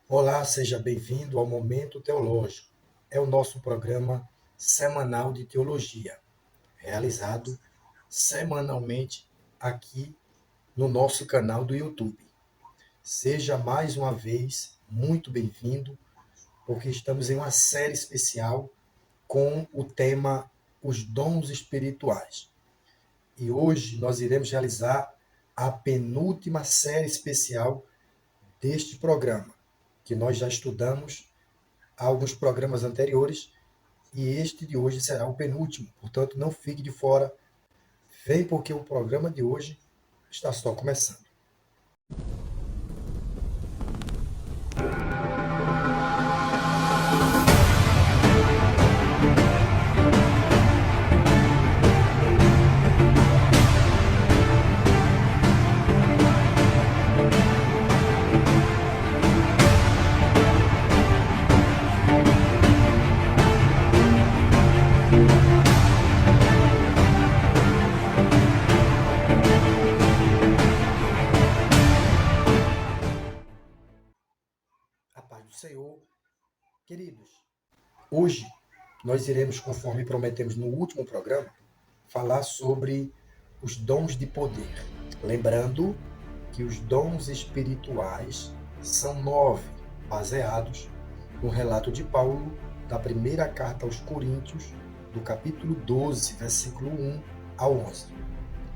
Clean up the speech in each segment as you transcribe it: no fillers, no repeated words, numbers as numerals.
Olá, seja bem-vindo ao Momento Teológico. É o nosso programa semanal de teologia, realizado semanalmente aqui no nosso canal do YouTube. Seja mais uma vez muito bem-vindo, porque estamos em uma série especial com o tema Os Dons Espirituais. E hoje nós iremos realizar a penúltima série especial deste programa, que nós já estudamos alguns programas anteriores e este de hoje será o penúltimo. Portanto, não fique de fora. Vem porque o programa de hoje está só começando. A paz do Senhor, queridos. Hoje nós iremos, conforme prometemos no último programa, falar sobre os dons de poder. Lembrando que os dons espirituais são 9, baseados no relato de Paulo da primeira carta aos Coríntios, do capítulo 12, versículo 1 ao 11.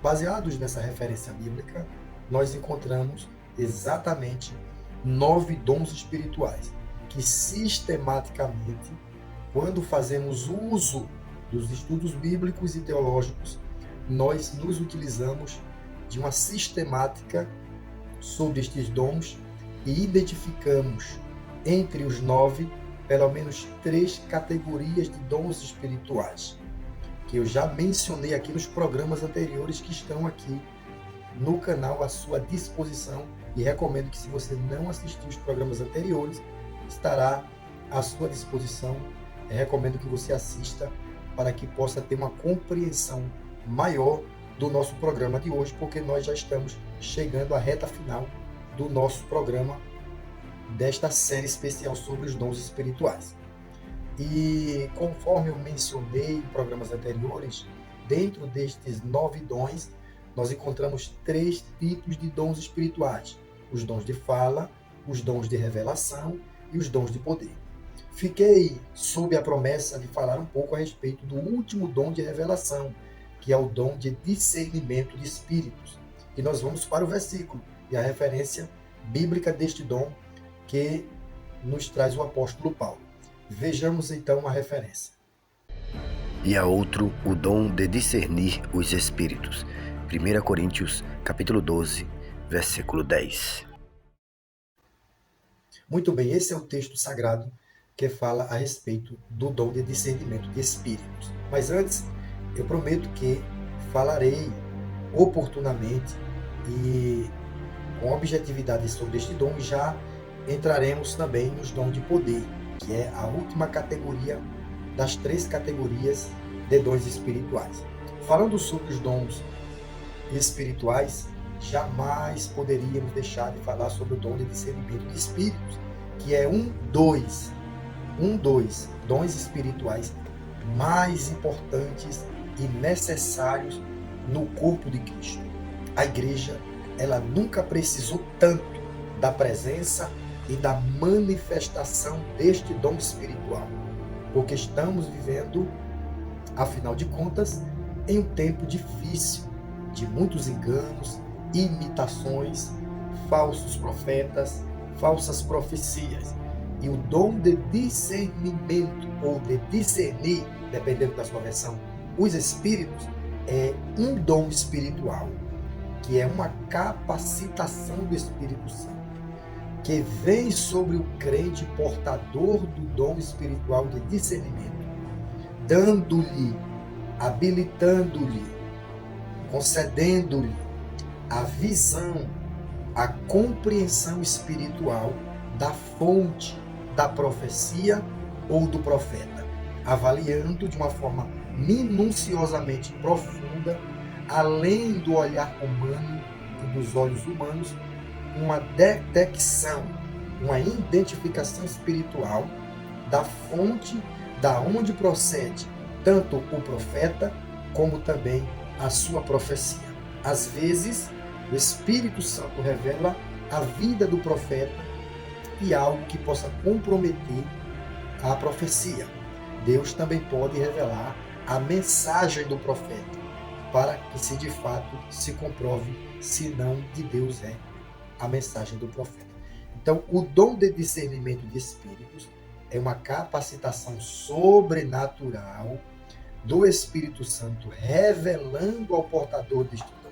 Baseados nessa referência bíblica, nós encontramos exatamente 9 dons espirituais que sistematicamente, quando fazemos uso dos estudos bíblicos e teológicos, nós nos utilizamos de uma sistemática sobre estes dons e identificamos entre os 9 pelo menos 3 categorias de dons espirituais, que eu já mencionei aqui nos programas anteriores que estão aqui no canal à sua disposição, e recomendo que, se você não assistiu os programas anteriores, estará à sua disposição. Eu recomendo que você assista para que possa ter uma compreensão maior do nosso programa de hoje, porque nós já estamos chegando à reta final do nosso programa desta série especial sobre os dons espirituais. E conforme eu mencionei em programas anteriores, dentro destes 9 dons, nós encontramos 3 tipos de dons espirituais: os dons de fala, os dons de revelação e os dons de poder. Fiquei sob a promessa de falar um pouco a respeito do último dom de revelação, que é o dom de discernimento de espíritos. E nós vamos para o versículo e a referência bíblica deste dom que nos traz o apóstolo Paulo. Vejamos então a referência. E a outro o dom de discernir os espíritos. 1 Coríntios, capítulo 12, versículo 10. Muito bem, esse é o texto sagrado que fala a respeito do dom de discernimento de espíritos. Mas antes, eu prometo que falarei oportunamente e com objetividade sobre este dom, e já entraremos também nos dons de poder, que é a última categoria das 3 categorias de dons espirituais. Falando sobre os dons espirituais, jamais poderíamos deixar de falar sobre o dom de discernimento de espíritos, que é um dos dons espirituais mais importantes e necessários no corpo de Cristo. A igreja, ela nunca precisou tanto da presença e da manifestação deste dom espiritual, porque estamos vivendo, afinal de contas, em um tempo difícil, de muitos enganos, imitações, falsos profetas, falsas profecias. E o dom de discernimento, ou de discernir, dependendo da sua versão, os espíritos, é um dom espiritual, que é uma capacitação do Espírito Santo, que vem sobre o crente portador do dom espiritual de discernimento, dando-lhe, habilitando-lhe, concedendo-lhe a visão, a compreensão espiritual da fonte da profecia ou do profeta, avaliando de uma forma minuciosamente profunda, além do olhar humano e dos olhos humanos, uma detecção uma identificação espiritual da fonte da onde procede tanto o profeta como também a sua profecia. Às vezes, o Espírito Santo revela a vida do profeta e algo que possa comprometer a profecia. Deus também pode revelar a mensagem do profeta, para que se de fato se comprove se não de Deus é a mensagem do profeta. Então, o dom de discernimento de espíritos é uma capacitação sobrenatural do Espírito Santo, revelando ao portador deste dom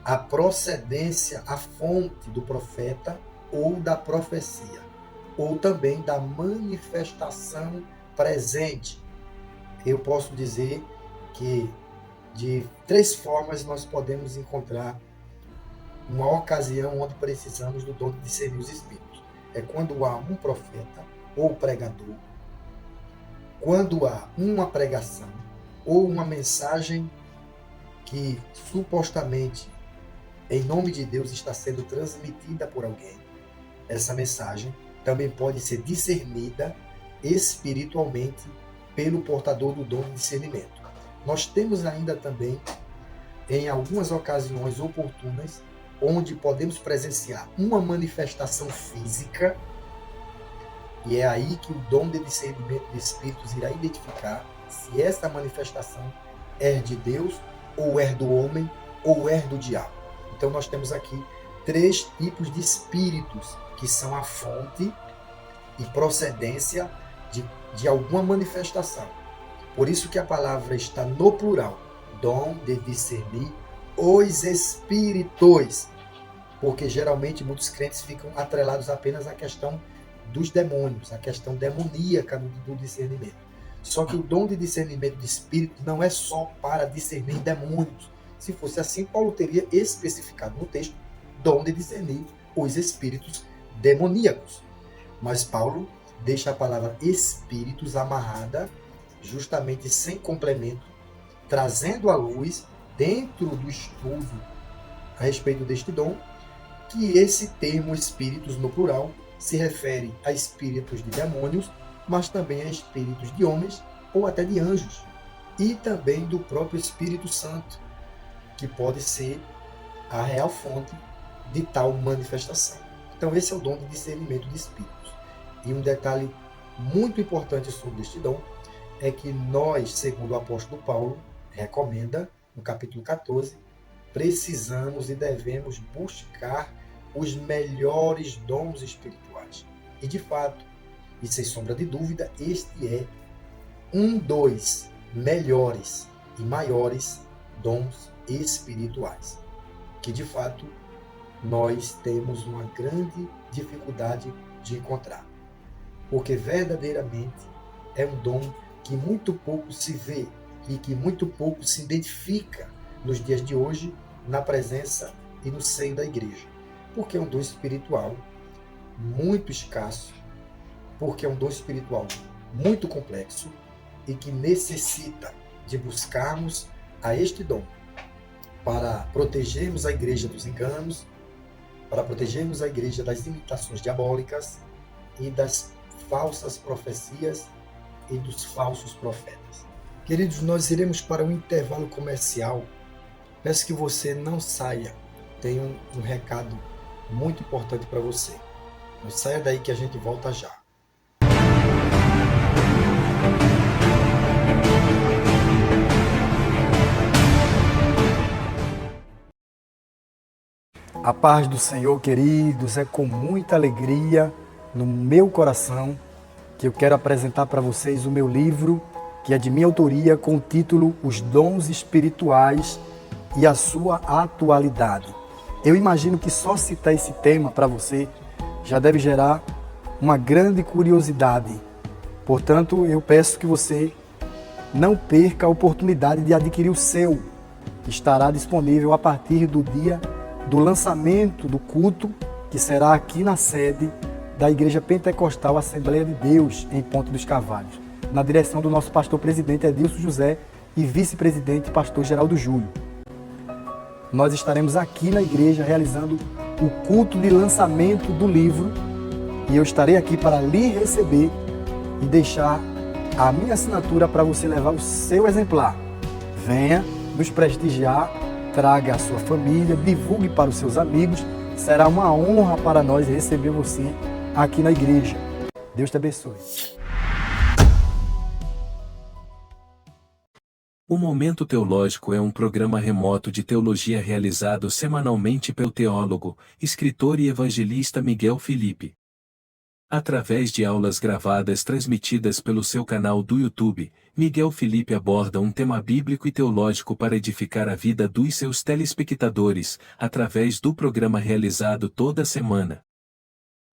a procedência, a fonte do profeta ou da profecia, ou também da manifestação presente. Eu posso dizer que de 3 formas nós podemos encontrar uma ocasião onde precisamos do dom de discernir os espíritos. É quando há um profeta ou pregador, quando há uma pregação ou uma mensagem que supostamente em nome de Deus está sendo transmitida por alguém. Essa mensagem também pode ser discernida espiritualmente pelo portador do dom de discernimento. Nós temos ainda também, em algumas ocasiões oportunas, onde podemos presenciar uma manifestação física, e é aí que o dom de discernimento de espíritos irá identificar se essa manifestação é de Deus, ou é do homem, ou é do diabo. Então nós temos aqui 3 tipos de espíritos, que são a fonte e procedência de alguma manifestação. Por isso que a palavra está no plural, dom de discernir os espíritos, porque geralmente muitos crentes ficam atrelados apenas à questão dos demônios, à questão demoníaca do discernimento. Só que o dom de discernimento de espíritos não é só para discernir demônios. Se fosse assim, Paulo teria especificado no texto dom de discernir os espíritos demoníacos. Mas Paulo deixa a palavra espíritos amarrada, justamente sem complemento, trazendo à luz, dentro do estudo a respeito deste dom, que esse termo espíritos no plural se refere a espíritos de demônios, mas também a espíritos de homens ou até de anjos, e também do próprio Espírito Santo, que pode ser a real fonte de tal manifestação. Então esse é o dom de discernimento de espíritos. E um detalhe muito importante sobre este dom é que nós, segundo o apóstolo Paulo recomenda, no capítulo 14, precisamos e devemos buscar os melhores dons espirituais. E de fato, e sem sombra de dúvida, este é um dos melhores e maiores dons espirituais, que de fato nós temos uma grande dificuldade de encontrar, porque verdadeiramente é um dom que muito pouco se vê e que muito pouco se identifica nos dias de hoje na presença e no seio da igreja, porque é um dom espiritual muito escasso, porque é um dom espiritual muito complexo e que necessita de buscarmos a este dom para protegermos a igreja dos enganos, para protegermos a igreja das imitações diabólicas e das falsas profecias e dos falsos profetas. Queridos, nós iremos para um intervalo comercial. Peço que você não saia. Tem um recado muito importante para você. Não saia daí que a gente volta já. A paz do Senhor, queridos, é com muita alegria no meu coração que eu quero apresentar para vocês o meu livro, que é de minha autoria, com o título Os Dons Espirituais e a Sua Atualidade. Eu imagino que só citar esse tema para você já deve gerar uma grande curiosidade. Portanto, eu peço que você não perca a oportunidade de adquirir o seu. Estará disponível a partir do dia do lançamento do culto, que será aqui na sede da Igreja Pentecostal Assembleia de Deus, em Ponte dos Carvalhos, na direção do nosso pastor-presidente Edilson José e vice-presidente pastor Geraldo Júlio. Nós estaremos aqui na igreja realizando o culto de lançamento do livro e eu estarei aqui para lhe receber e deixar a minha assinatura para você levar o seu exemplar. Venha nos prestigiar, traga a sua família, divulgue para os seus amigos. Será uma honra para nós receber você aqui na igreja. Deus te abençoe. O Momento Teológico é um programa remoto de teologia realizado semanalmente pelo teólogo, escritor e evangelista Miguel Felipe. Através de aulas gravadas transmitidas pelo seu canal do YouTube, Miguel Felipe aborda um tema bíblico e teológico para edificar a vida dos seus telespectadores, através do programa realizado toda semana.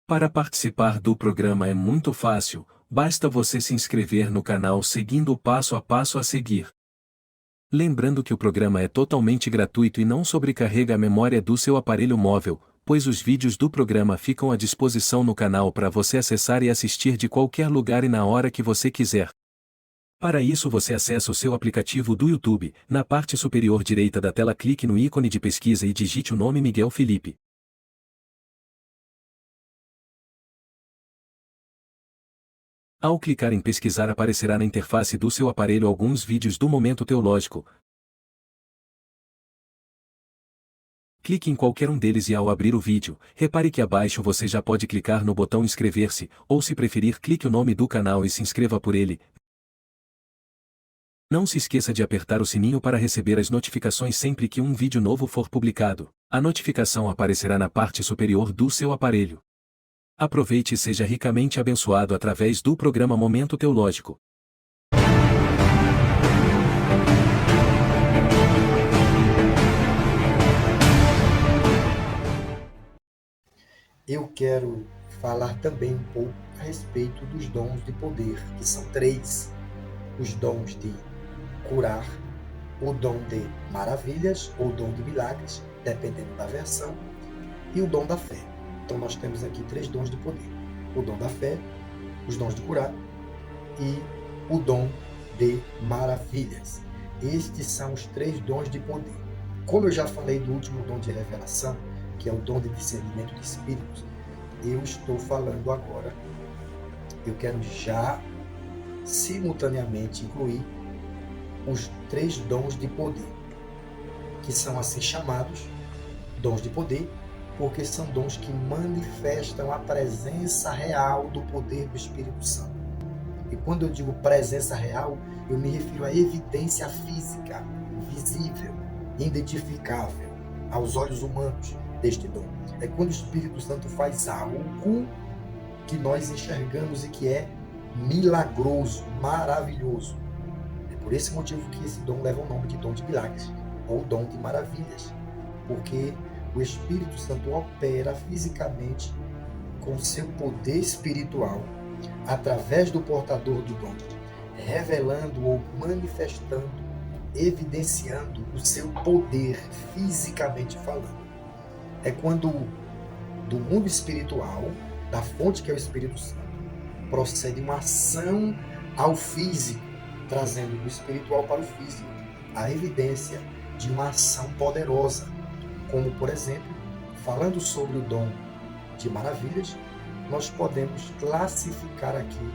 Para participar do programa é muito fácil, basta você se inscrever no canal seguindo o passo a passo a seguir. Lembrando que o programa é totalmente gratuito e não sobrecarrega a memória do seu aparelho móvel, pois os vídeos do programa ficam à disposição no canal para você acessar e assistir de qualquer lugar e na hora que você quiser. Para isso você acessa o seu aplicativo do YouTube, na parte superior direita da tela clique no ícone de pesquisa e digite o nome Miguel Felipe. Ao clicar em pesquisar aparecerá na interface do seu aparelho alguns vídeos do Momento Teológico. Clique em qualquer um deles e ao abrir o vídeo, repare que abaixo você já pode clicar no botão inscrever-se, ou se preferir clique o nome do canal e se inscreva por ele. Não se esqueça de apertar o sininho para receber as notificações sempre que um vídeo novo for publicado. A notificação aparecerá na parte superior do seu aparelho. Aproveite e seja ricamente abençoado através do programa Momento Teológico. Eu quero falar também um pouco a respeito dos dons de poder, que são 3. Os dons de curar, o dom de maravilhas ou dom de milagres, dependendo da versão, e o dom da fé. Então nós temos aqui 3 dons de poder. O dom da fé, os dons de curar e o dom de maravilhas. Estes são os 3 dons de poder. Como eu já falei do último dom de revelação, que é o dom de discernimento de espíritos, eu estou falando agora, eu quero já simultaneamente incluir os 3 dons de poder, que são assim chamados dons de poder, porque são dons que manifestam a presença real do poder do Espírito Santo. E quando eu digo presença real, eu me refiro à evidência física, visível, identificável aos olhos humanos deste dom. É quando o Espírito Santo faz algo que nós enxergamos e que é milagroso, maravilhoso. É por esse motivo que esse dom leva o nome de dom de milagres, ou dom de maravilhas, porque o Espírito Santo opera fisicamente com seu poder espiritual através do portador do dom, revelando ou manifestando, evidenciando o seu poder fisicamente falando. É quando do mundo espiritual, da fonte que é o Espírito Santo, procede uma ação ao físico, trazendo do espiritual para o físico a evidência de uma ação poderosa, como, por exemplo, falando sobre o dom de maravilhas, nós podemos classificar aqui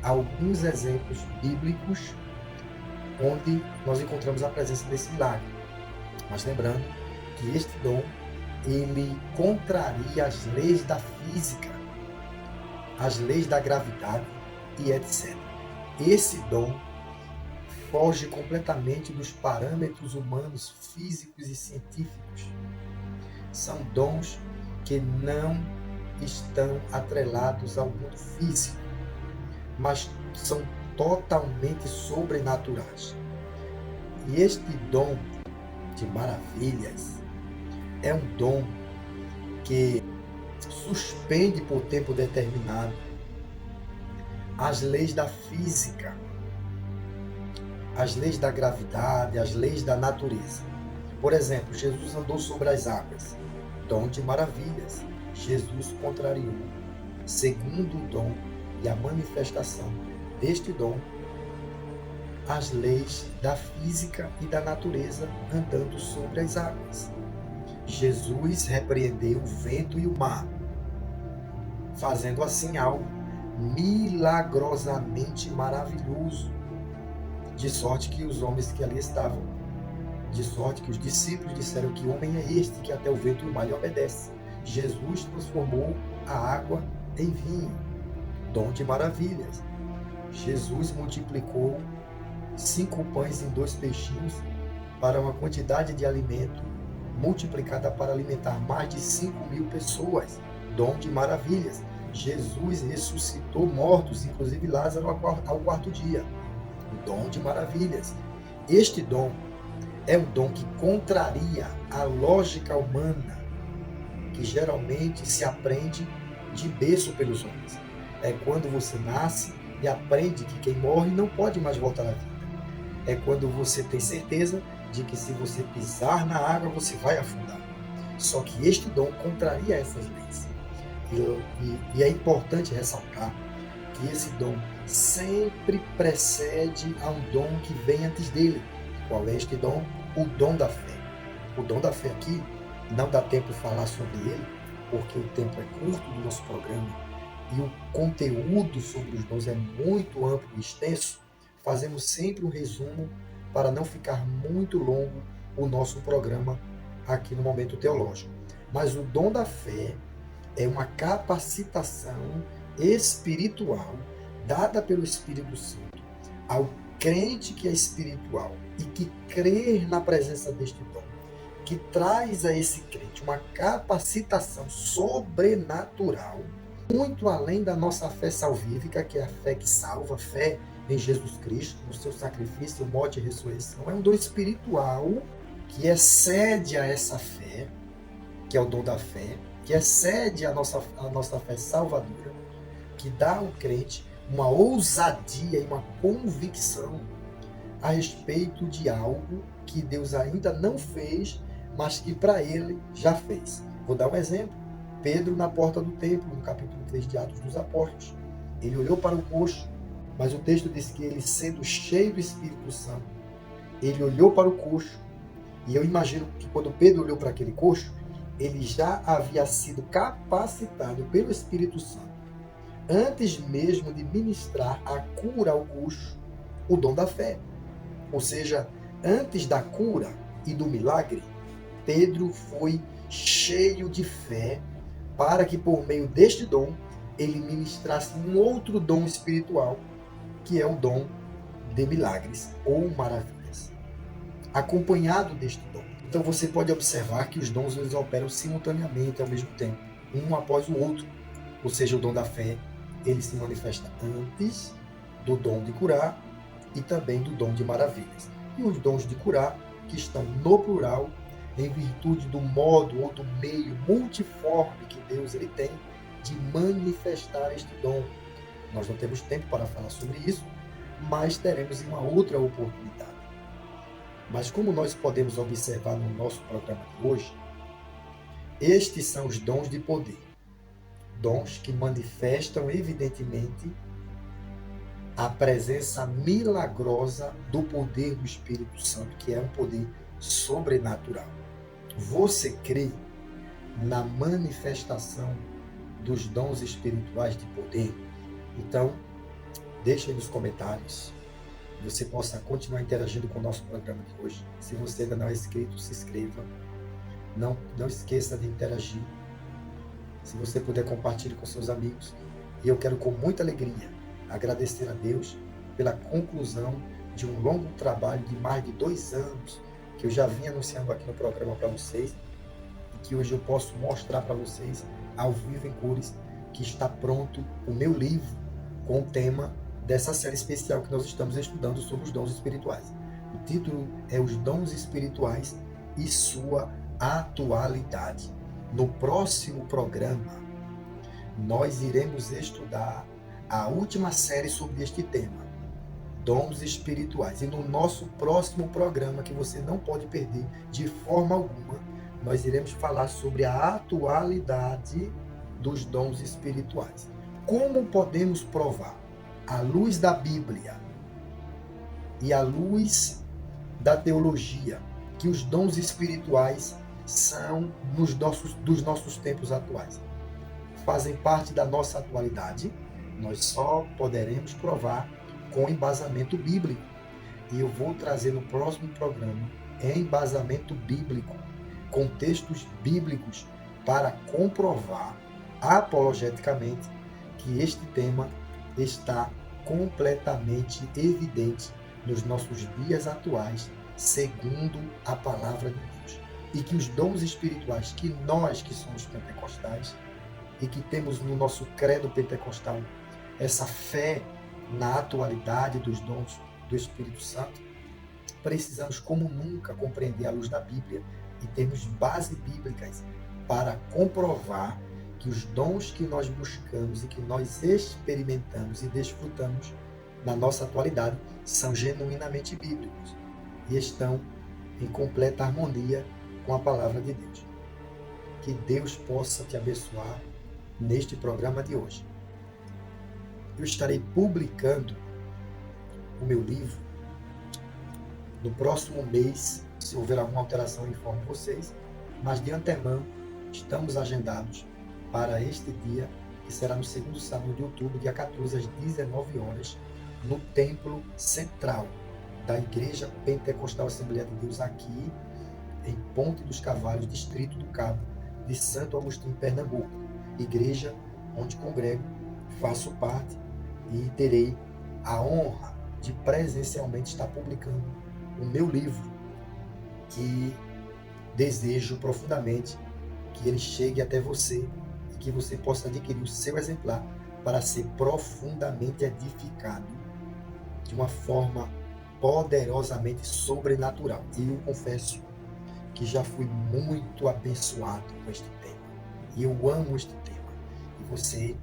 alguns exemplos bíblicos onde nós encontramos a presença desse milagre. Mas lembrando que este dom, ele contraria as leis da física, as leis da gravidade e etc. Esse dom foge completamente dos parâmetros humanos, físicos e científicos. São dons que não estão atrelados ao mundo físico, mas são totalmente sobrenaturais. E este dom de maravilhas é um dom que suspende por tempo determinado as leis da física, as leis da gravidade, as leis da natureza. Por exemplo, Jesus andou sobre as águas, dom de maravilhas. Jesus contrariou, segundo o dom e a manifestação deste dom, as leis da física e da natureza andando sobre as águas. Jesus repreendeu o vento e o mar, fazendo assim algo milagrosamente maravilhoso, de sorte que os homens que ali estavam, de sorte que os discípulos disseram: que homem é este que até o vento e o mar lhe obedece? Jesus transformou a água em vinho, dom de maravilhas. Jesus multiplicou 5 pães e 2 peixinhos para uma quantidade de alimento multiplicada para alimentar mais de 5.000 pessoas, dom de maravilhas. Jesus ressuscitou mortos, inclusive Lázaro ao 4º dia, dom de maravilhas. Este dom é um dom que contraria a lógica humana, que geralmente se aprende de berço pelos homens. É quando você nasce e aprende que quem morre não pode mais voltar à vida. É quando você tem certeza de que se você pisar na água, você vai afundar. Só que este dom contraria essas leis. E é importante ressaltar que esse dom sempre precede a um dom que vem antes dele. Qual é este dom? O dom da fé. O dom da fé aqui, não dá tempo de falar sobre ele, porque o tempo é curto do nosso programa e o conteúdo sobre os dons é muito amplo e extenso. Fazemos sempre um resumo para não ficar muito longo o nosso programa aqui no Momento Teológico. Mas o dom da fé é uma capacitação espiritual dada pelo Espírito Santo ao crente que é espiritual e que crê na presença deste dom, que traz a esse crente uma capacitação sobrenatural, muito além da nossa fé salvífica, que é a fé que salva, a fé em Jesus Cristo, no seu sacrifício, morte e ressurreição. É um dom espiritual que excede a essa fé, que é o dom da fé, que excede a nossa fé salvadora, que dá ao crente uma ousadia e uma convicção a respeito de algo que Deus ainda não fez, mas que para ele já fez. Vou dar um exemplo. Pedro na porta do templo, no capítulo 3 de Atos dos Apóstolos. Ele olhou para o coxo, mas o texto diz que ele, sendo cheio do Espírito Santo, ele olhou para o coxo, e eu imagino que quando Pedro olhou para aquele coxo, ele já havia sido capacitado pelo Espírito Santo, antes mesmo de ministrar a cura ao coxo, o dom da fé. Ou seja, antes da cura e do milagre, Pedro foi cheio de fé para que por meio deste dom ele ministrasse um outro dom espiritual, que é o dom de milagres ou maravilhas, acompanhado deste dom. Então você pode observar que os dons eles operam simultaneamente ao mesmo tempo, um após o outro. Ou seja, o dom da fé ele se manifesta antes do dom de curar e também do dom de maravilhas. E os dons de curar, que estão no plural, em virtude do modo ou do meio multiforme que Deus ele tem de manifestar este dom. Nós não temos tempo para falar sobre isso, mas teremos uma outra oportunidade. Mas como nós podemos observar no nosso programa de hoje, estes são os dons de poder. Dons que manifestam evidentemente a presença milagrosa do poder do Espírito Santo, que é um poder sobrenatural. Você crê na manifestação dos dons espirituais de poder? Então, deixe aí nos comentários. Você possa continuar interagindo com o nosso programa de hoje. Se você ainda não é inscrito, se inscreva. Não esqueça de interagir. Se você puder, compartilhe com seus amigos. E eu quero, com muita alegria, agradecer a Deus pela conclusão de um longo trabalho de mais de 2 anos que eu já vim anunciando aqui no programa para vocês e que hoje eu posso mostrar para vocês ao vivo em cores que está pronto o meu livro com o tema dessa série especial que nós estamos estudando sobre os dons espirituais. O título é Os Dons Espirituais e Sua Atualidade. No próximo programa, nós iremos estudar a última série sobre este tema, dons espirituais. E no nosso próximo programa, que você não pode perder de forma alguma, nós iremos falar sobre a atualidade dos dons espirituais. Como podemos provar, à luz da Bíblia e à luz da teologia, que os dons espirituais são dos nossos tempos atuais? fazem parte da nossa atualidade, nós só poderemos provar com embasamento bíblico. E eu vou trazer no próximo programa embasamento bíblico, contextos bíblicos, para comprovar apologeticamente que este tema está completamente evidente nos nossos dias atuais, segundo a palavra de Deus. E que os dons espirituais que nós que somos pentecostais e que temos no nosso credo pentecostal essa fé na atualidade dos dons do Espírito Santo, precisamos como nunca compreender à luz da Bíblia e termos bases bíblicas para comprovar que os dons que nós buscamos e que nós experimentamos e desfrutamos na nossa atualidade são genuinamente bíblicos e estão em completa harmonia com a palavra de Deus. Que Deus possa te abençoar neste programa de hoje. Eu estarei publicando o meu livro no próximo mês. Se houver alguma alteração, eu informo vocês, mas de antemão estamos agendados para este dia, que será no segundo sábado de outubro, dia 14, às 19 horas, no Templo Central da Igreja Pentecostal Assembleia de Deus, aqui em Ponte dos Cavalos, Distrito do Cabo, de Santo Agostinho, Pernambuco. Igreja onde congrego, faço parte e terei a honra de presencialmente estar publicando o meu livro, que desejo profundamente que ele chegue até você e que você possa adquirir o seu exemplar para ser profundamente edificado de uma forma poderosamente sobrenatural. E eu confesso que já fui muito abençoado com este tema. E eu amo este tema. E você,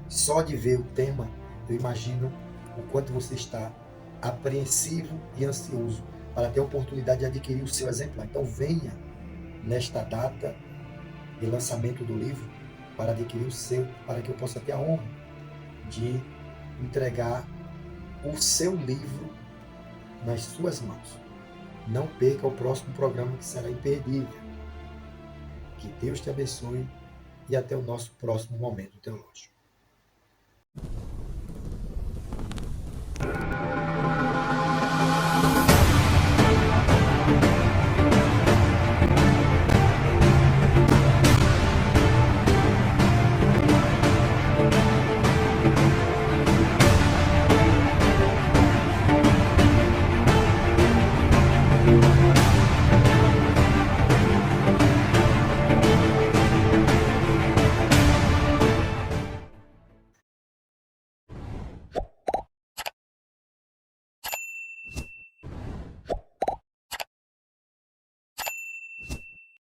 só de ver o tema, eu imagino o quanto você está apreensivo e ansioso para ter a oportunidade de adquirir o seu exemplar. Então venha nesta data de lançamento do livro para adquirir o seu, para que eu possa ter a honra de entregar o seu livro nas suas mãos. Não perca o próximo programa, que será imperdível. Que Deus te abençoe e até o nosso próximo momento teológico.